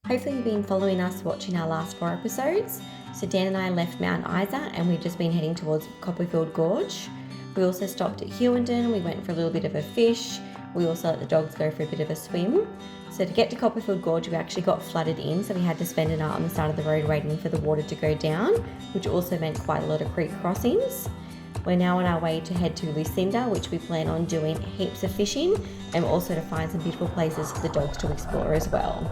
Hopefully you've been following us watching our last 4 episodes. So Dan and I left Mount Isa and we've just been heading towards Copperfield Gorge. We also stopped at Hewenden, we went for a little bit of a fish. We also let the dogs go for a bit of a swim. So to get to Copperfield Gorge, we actually got flooded in, so we had to spend a night on the side of the road waiting for the water to go down, which also meant quite a lot of creek crossings. We're now on our way to head to Lucinda, which we plan on doing heaps of fishing, and also to find some beautiful places for the dogs to explore as well.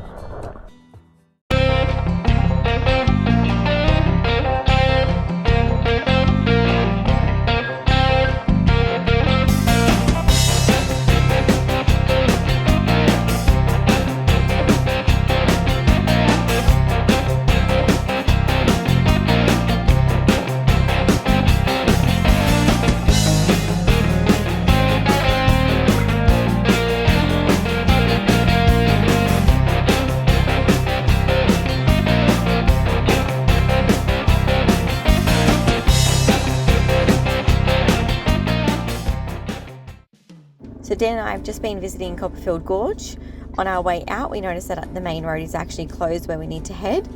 So Dan and I have just been visiting Copperfield Gorge. On our way out, we noticed that the main road is actually closed where we need to head,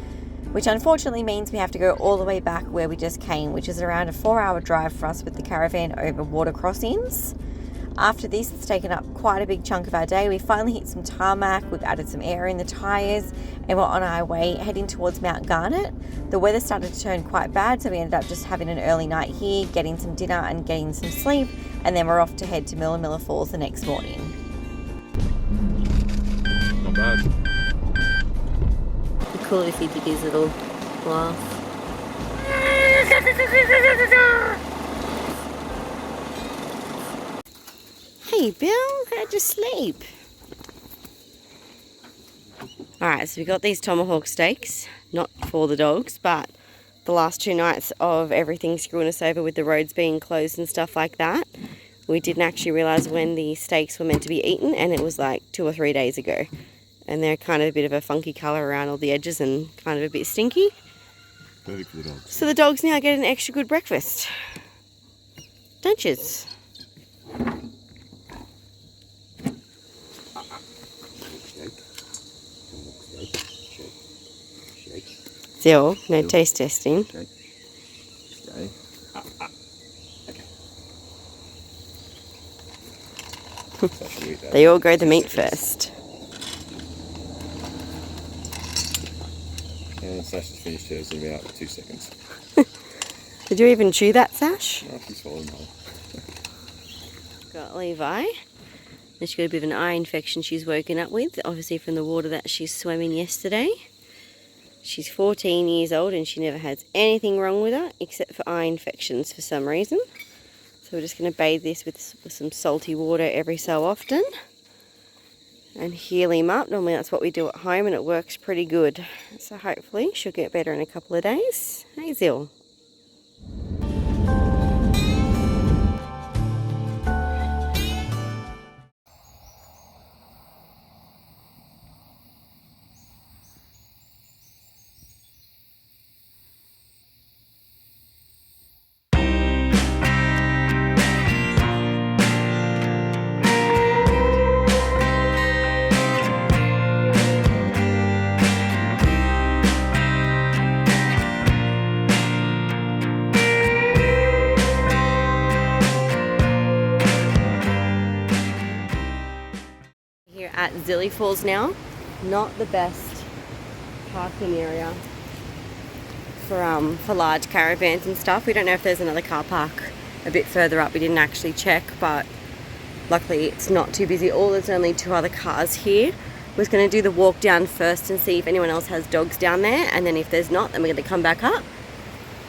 which unfortunately means we have to go all the way back where we just came, which is around a 4-hour drive for us with the caravan over water crossings. After this, it's taken up quite a big chunk of our day. We finally hit some tarmac, we've added some air in the tyres, and we're on our way heading towards Mount Garnet. The weather started to turn quite bad, so we ended up just having an early night here, getting some dinner and getting some sleep, and then we're off to head to Miller Falls the next morning. Not bad. It'd be cool if he did his little laugh. Hey Bill, how'd you sleep? Alright, so we got these tomahawk steaks, not for the dogs, but the last 2 nights of everything screwing us over with the roads being closed and stuff like that, we didn't actually realise when the steaks were meant to be eaten, and it was like 2 or 3 days ago. And they're kind of a bit of a funky colour around all the edges and kind of a bit stinky. Perfect for the dogs. So the dogs now get an extra good breakfast. Don't yous? Still, no taste testing. Okay. Okay. Okay. They all go the meat first. And Sash has finished hers in about 2 seconds. Did you even chew that, Sash? No, she's swallowing whole. Got Levi. She's got a bit of an eye infection she's woken up with, obviously from the water that she's swimming yesterday. She's 14 years old and she never has anything wrong with her except for eye infections for some reason. So we're just going to bathe this with some salty water every so often and heal him up. Normally that's what we do at home and it works pretty good. So hopefully she'll get better in a couple of days. Hey Zil. At Zilly Falls now, not the best parking area for large caravans and stuff. We don't know if there's another car park a bit further up. We didn't actually check, but luckily it's not too busy. There's only 2 other cars here. We're just going to do the walk down first and see if anyone else has dogs down there, and then if there's not, then we're going to come back up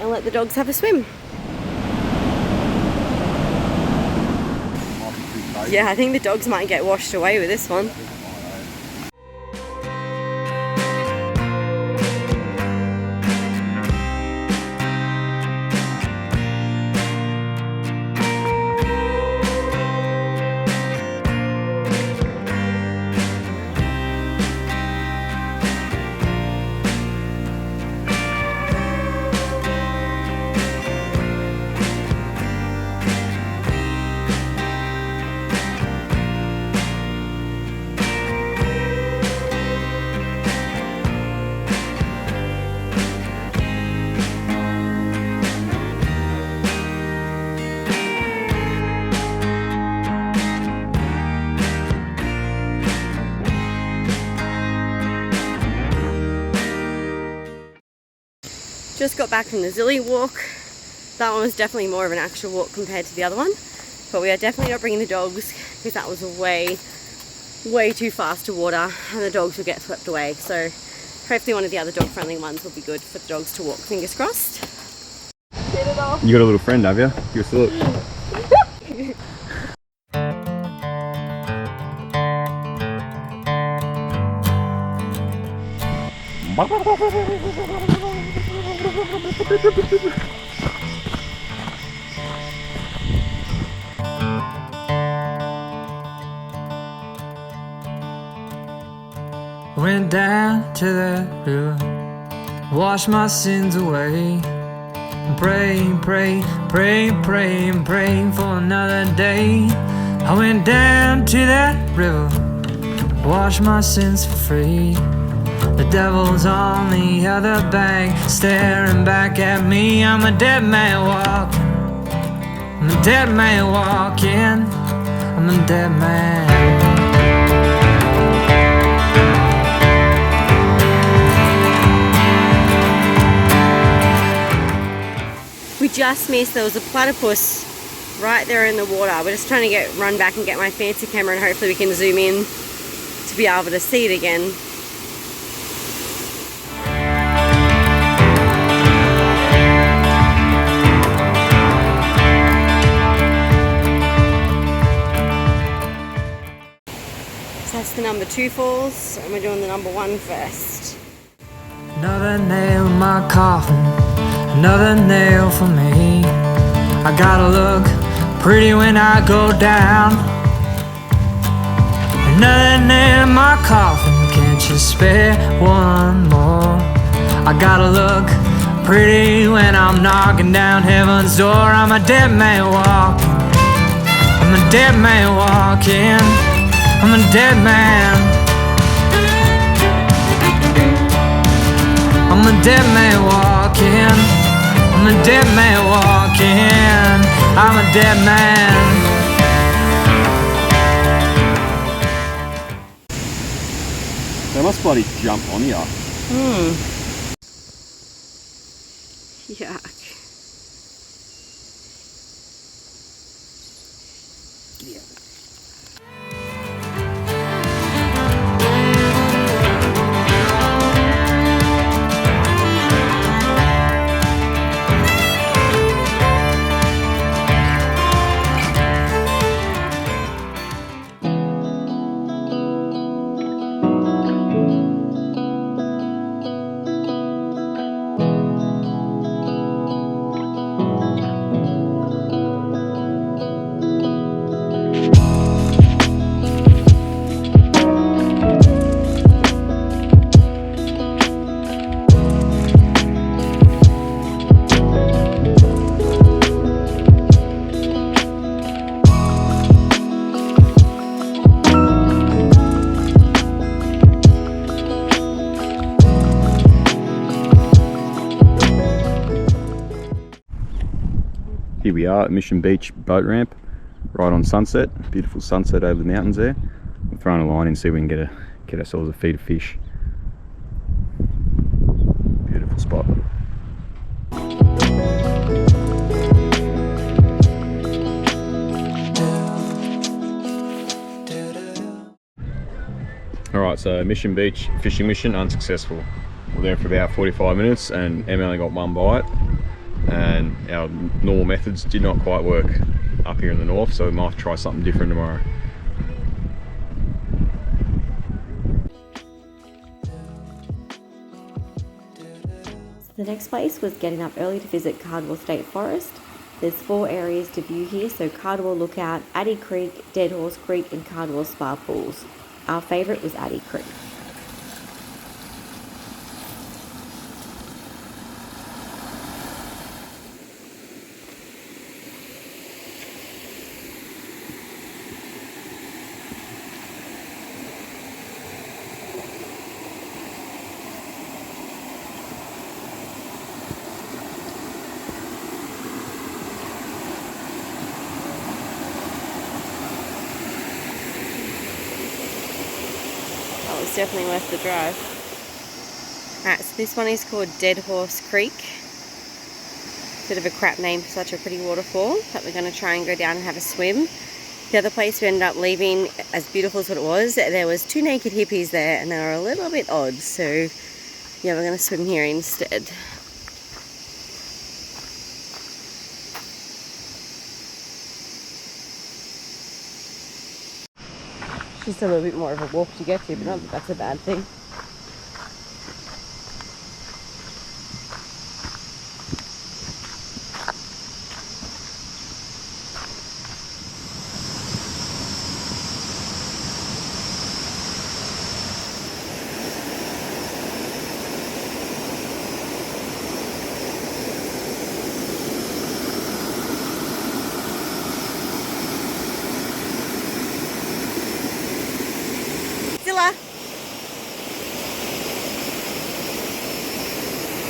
and let the dogs have a swim. Yeah, I think the dogs might get washed away with this one. Just got back from the Zilly walk. That one was definitely more of an actual walk compared to the other one. But we are definitely not bringing the dogs because that was way too fast to water and the dogs will get swept away. So hopefully one of the other dog friendly ones will be good for the dogs to walk, fingers crossed. Get it off. You got a little friend, have you? Give us a look. Went down to the river, washed my sins away. Pray, pray, pray, pray, and pray for another day. I went down to that river, washed my sins for free. The devil's on the other bank, staring back at me. I'm a dead man walking, I'm a dead man walking, I'm a dead man. We just missed, there was a platypus right there in the water. We're just trying to run back and get my fancy camera and hopefully we can zoom in to be able to see it again. So that's the number 2 falls and we're doing the number 1 first. Another nail in my coffin, another nail for me. I gotta look pretty when I go down. Another nail in my coffin, can't you spare one more? I gotta look pretty when I'm knocking down heaven's door. I'm a dead man walking, I'm a dead man walking, I'm a dead man. I'm a dead man walking, I'm a dead man walking, I'm a dead man. They must bloody jump on you. Yuck. Here we are at Mission Beach boat ramp, right on Sunset. Beautiful sunset over the mountains there. We're throwing a line in, see if we can get ourselves a feed of fish. Beautiful spot. Alright, so Mission Beach fishing mission unsuccessful. We're there for about 45 minutes and Em only got one bite. And our normal methods did not quite work up here in the north, so we might try something different tomorrow. The next place was getting up early to visit Cardwell State Forest. There's 4 areas to view here, so Cardwell Lookout, Addy Creek, Dead Horse Creek and Cardwell Spa Pools. Our favourite was Addy Creek. Definitely worth the drive. Alright, so this one is called Dead Horse Creek. Bit of a crap name for such a pretty waterfall, but we're going to try and go down and have a swim. The other place we ended up leaving, as beautiful as what it was, there was 2 naked hippies there and they were a little bit odd, so yeah, we're going to swim here instead. Just a little bit more of a walk to get to, but not that that's a bad thing.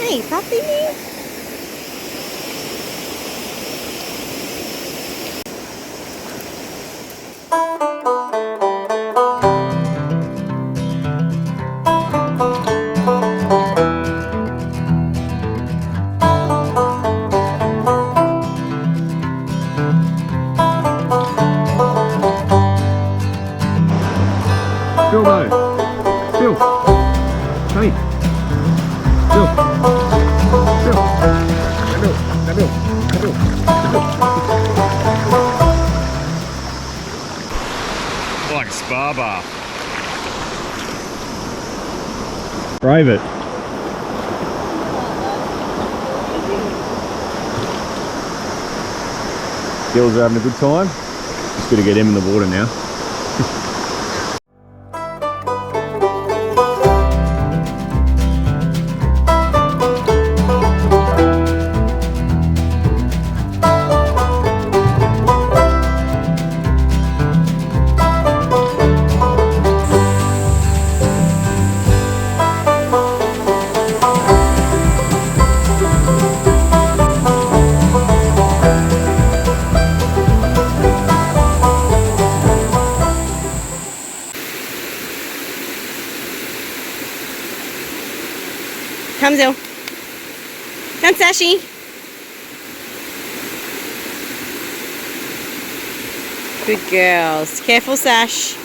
Hey, puppy. Bill, no. Bill. Hey. Bill. Bill. Bill. Bill. Like a spa bar. Brave it. Girls are having a good time. Just gotta get him in the water now. Come, Zill. Come, Sashi. Good girls. Careful, Sash.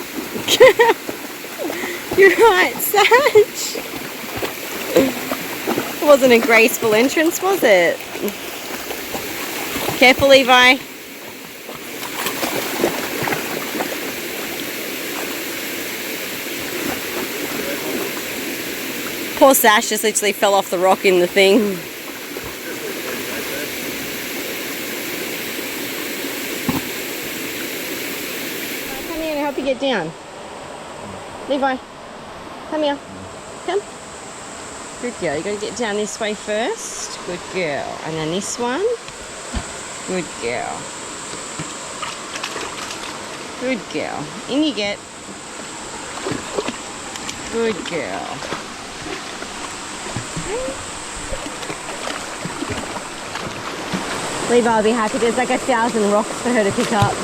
You're right, Sash. It wasn't a graceful entrance, was it? Careful, Levi. Poor Sash just literally fell off the rock in the thing. Come here and help you get down. Levi, come here. Come. Good girl. You got to get down this way first. Good girl. And then this one. Good girl. Good girl. In you get. Good girl. Levi will be happy. There's like 1,000 rocks for her to pick up.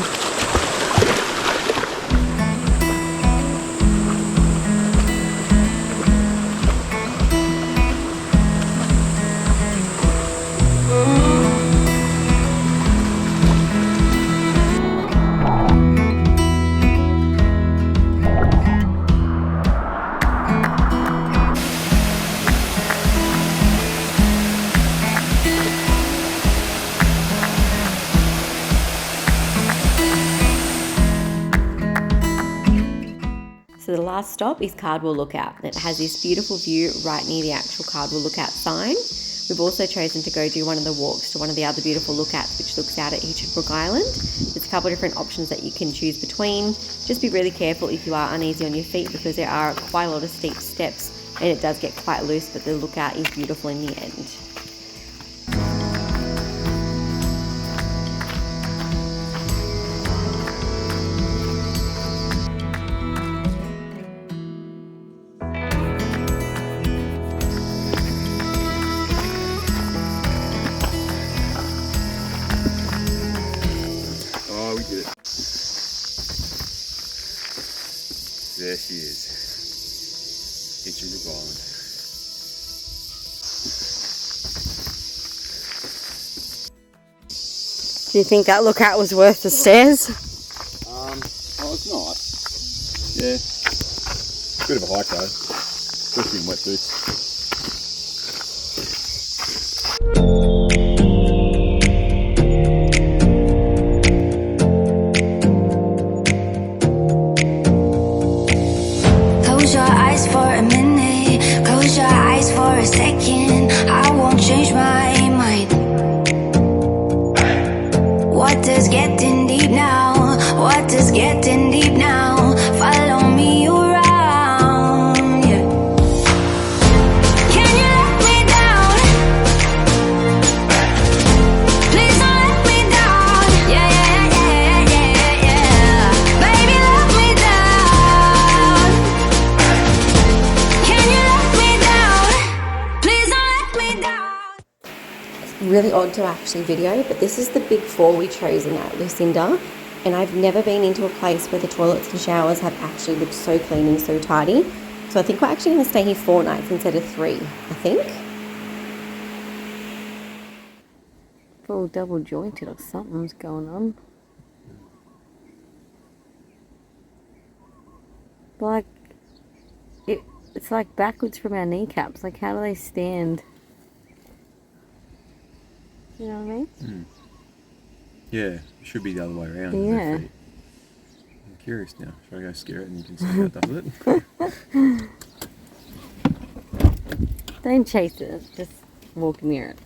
So the last stop is Cardwell Lookout. It has this beautiful view right near the actual Cardwell Lookout sign. We've also chosen to go do one of the walks to one of the other beautiful lookouts which looks out at Hinchinbrook Island. There's a couple of different options that you can choose between. Just be really careful if you are uneasy on your feet because there are quite a lot of steep steps and it does get quite loose, but the lookout is beautiful in the end. There she is, Hinchinbrook Island. Do you think that lookout was worth the stairs? Oh, it's nice. Yeah. Bit of a hike though, especially in wet boots. Close your eyes for a minute, close your eyes for a second. I won't change my mind. Water's getting deep now, water's getting deep now. Follow me around, yeah. Can you let me down? Please don't let me down. Yeah, yeah, yeah, yeah, yeah. Baby, let me down. Can you let me down? Please don't let me down. Really odd to actually video, but this is the big fall we chosen at Lucinda, and I've never been into a place where the toilets and showers have actually looked so clean and so tidy. So I think we're actually going to stay here 4 nights instead of 3, I think. All double jointed or something's going on. Like, it's like backwards from our kneecaps. Like, how do they stand? You know what I mean? Yeah, it should be the other way around. Yeah. I'm curious now. Should I go scare it and you can see how it does it? Don't chase it. Just walk near it.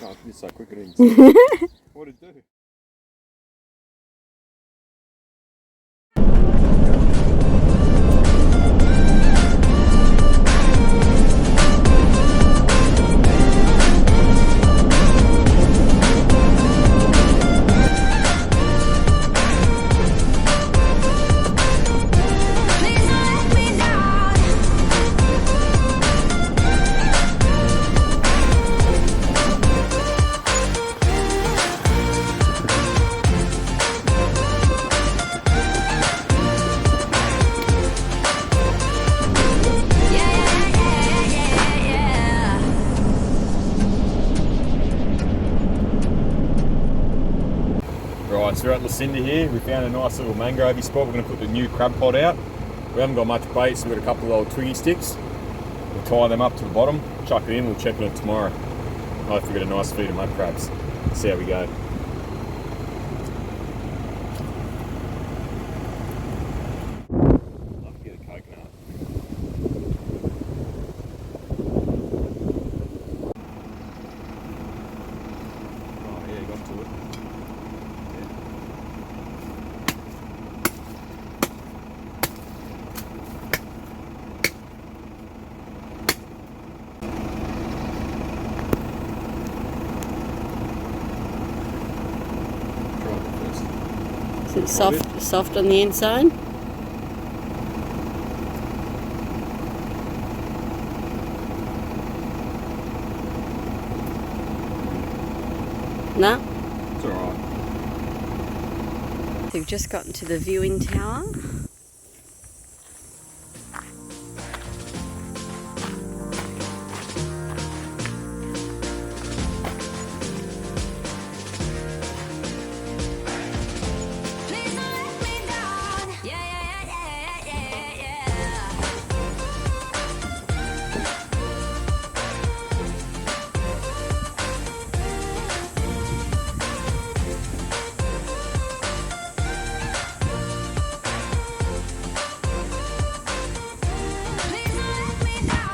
Oh, it's so quick it didn't. What did it do? Please don't let me down. Yeah, yeah, yeah, yeah. Right, so we're at Lucinda here. We found a nice little mangrovey spot. We're going to put the new crab pot out. We haven't got much bait, so we've got a couple of old twiggy sticks. We'll tie them up to the bottom, chuck it in, we'll check on it tomorrow. Hopefully get a nice feed of mud crabs. See how we go. Love to get a coconut. Oh yeah, got to it. Is it soft on the inside? No? It's alright. So we've just gotten to the viewing tower. Please don't let me down. Yeah, yeah, yeah, yeah, yeah. Please don't let me down.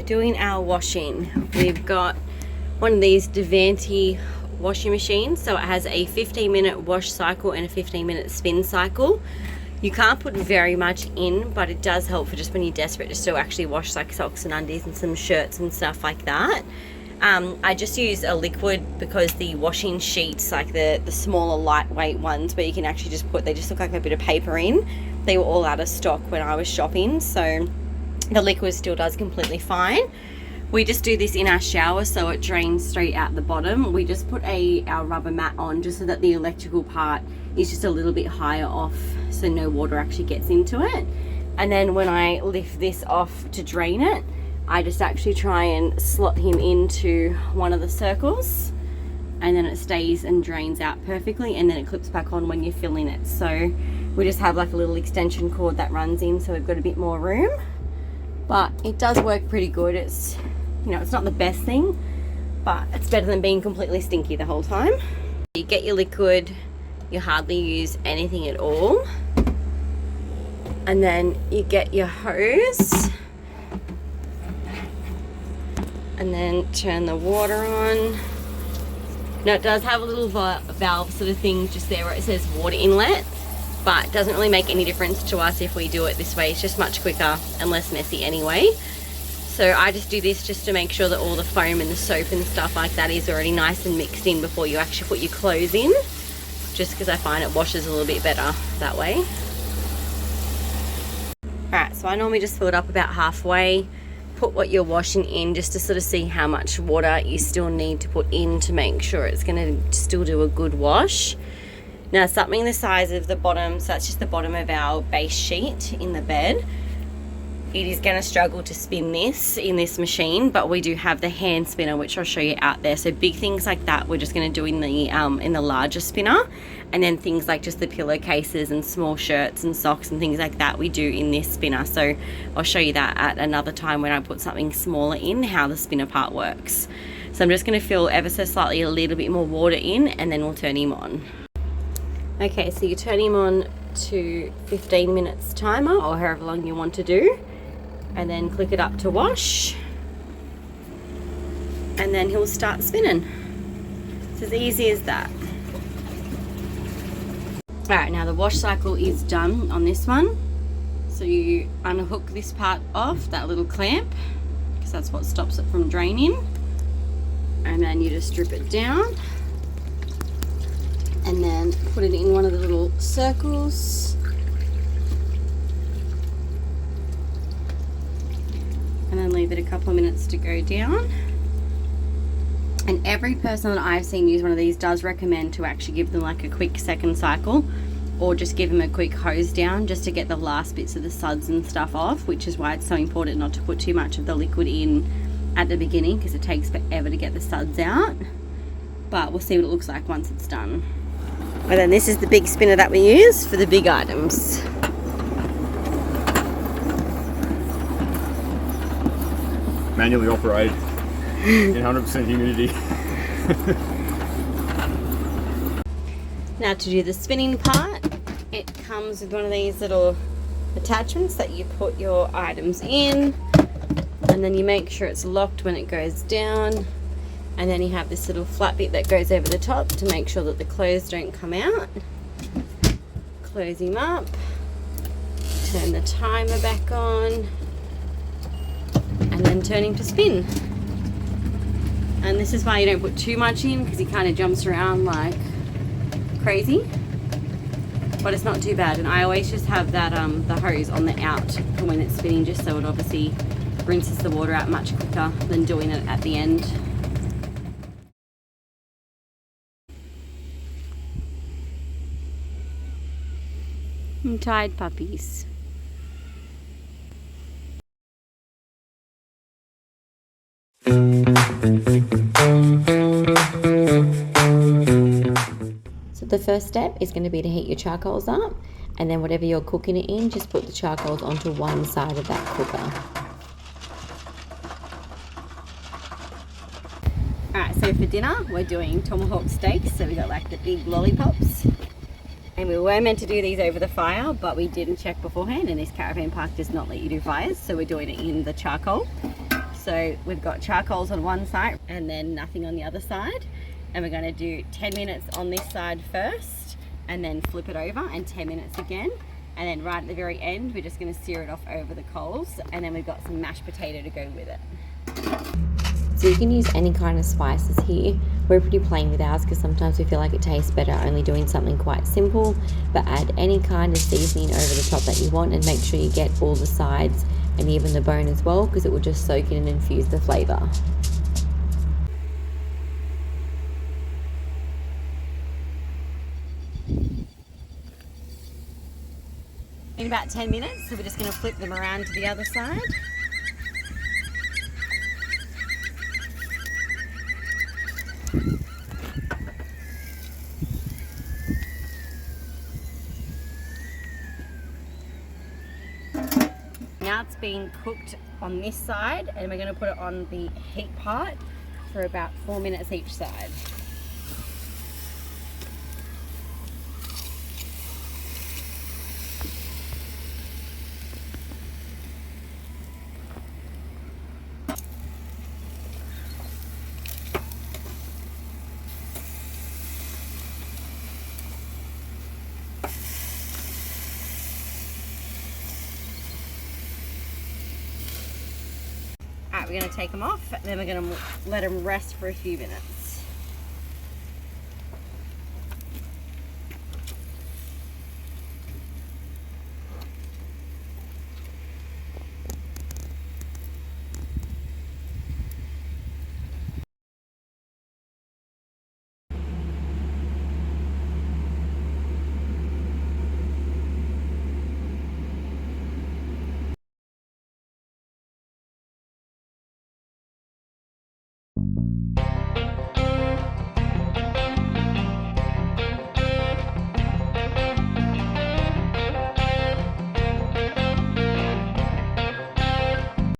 Doing our washing, we've got one of these Devanti washing machines. So it has a 15-minute wash cycle and a 15-minute spin cycle. You can't put very much in, but it does help for just when you're desperate just to actually wash like socks and undies and some shirts and stuff like that. I just use a liquid because the washing sheets, like the smaller lightweight ones where you can actually just put, they just look like a bit of paper in, they were all out of stock when I was shopping, so the liquid still does completely fine. We just do this in our shower so it drains straight out the bottom. We just put our rubber mat on just so that the electrical part is just a little bit higher off so no water actually gets into it. And then when I lift this off to drain it, I just actually try and slot him into one of the circles, and then it stays and drains out perfectly, and then it clips back on when you're filling it. So we just have like a little extension cord that runs in, so we've got a bit more room. But it does work pretty good. It's, you know, it's not the best thing, but it's better than being completely stinky the whole time. You get your liquid, you hardly use anything at all. And then you get your hose, and then turn the water on. Now it does have a little valve sort of thing just there where it says water inlet, but it doesn't really make any difference to us if we do it this way. It's just much quicker and less messy anyway. So I just do this just to make sure that all the foam and the soap and stuff like that is already nice and mixed in before you actually put your clothes in, just because I find it washes a little bit better that way. Alright, so I normally just fill it up about halfway, put what you're washing in just to sort of see how much water you still need to put in to make sure it's going to still do a good wash. Now something the size of the bottom, so that's just the bottom of our base sheet in the bed, it is going to struggle to spin this in this machine, but we do have the hand spinner, which I'll show you out there. So big things like that we're just going to do in the larger spinner, and then things like just the pillowcases and small shirts and socks and things like that we do in this spinner. So I'll show you that at another time when I put something smaller in, how the spinner part works. So I'm just going to fill ever so slightly a little bit more water in, and then we'll turn him on. Okay, so you turn him on to 15 minutes timer, or however long you want to do, and then click it up to wash, and then he'll start spinning. It's as easy as that. Alright, now the wash cycle is done on this one. So you unhook this part off, that little clamp, because that's what stops it from draining, and then you just strip it down and then put it in one of the little circles, and then leave it a couple of minutes to go down. And every person that I've seen use one of these does recommend to actually give them like a quick second cycle, or just give them a quick hose down just to get the last bits of the suds and stuff off, which is why it's so important not to put too much of the liquid in at the beginning, because it takes forever to get the suds out. But we'll see what it looks like once it's done. And then this is the big spinner that we use for the big items. Manually operated in 100% humidity. Now to do the spinning part, it comes with one of these little attachments that you put your items in, and then you make sure it's locked when it goes down, and then you have this little flat bit that goes over the top to make sure that the clothes don't come out. Close him up, turn the timer back on, and then turn him to spin. And this is why you don't put too much in, because he kind of jumps around like crazy, but it's not too bad. And I always just have that the hose on the out for when it's spinning, just so it obviously rinses the water out much quicker than doing it at the end. I'm tired puppies. So the first step is going to be to heat your charcoals up, and then whatever you're cooking it in, just put the charcoals onto one side of that cooker. Alright, so for dinner we're doing tomahawk steaks, so we got like the big lollipops. And we were meant to do these over the fire, but we didn't check beforehand, and this caravan park does not let you do fires, so we're doing it in the charcoal. So we've got charcoals on one side and then nothing on the other side, and we're going to do 10 minutes on this side first, and then flip it over, and 10 minutes again, and then right at the very end we're just going to sear it off over the coals, and then we've got some mashed potato to go with it. So you can use any kind of spices here. We're pretty plain with ours because sometimes we feel like it tastes better only doing something quite simple, but add any kind of seasoning over the top that you want, and make sure you get all the sides and even the bone as well, because it will just soak in and infuse the flavour. In about 10 minutes, so we're just going to flip them around to the other side. Now it's been cooked on this side, and we're going to put it on the heat part for about 4 minutes each side. Alright, we're going to take them off, and then we're going to let them rest for a few minutes.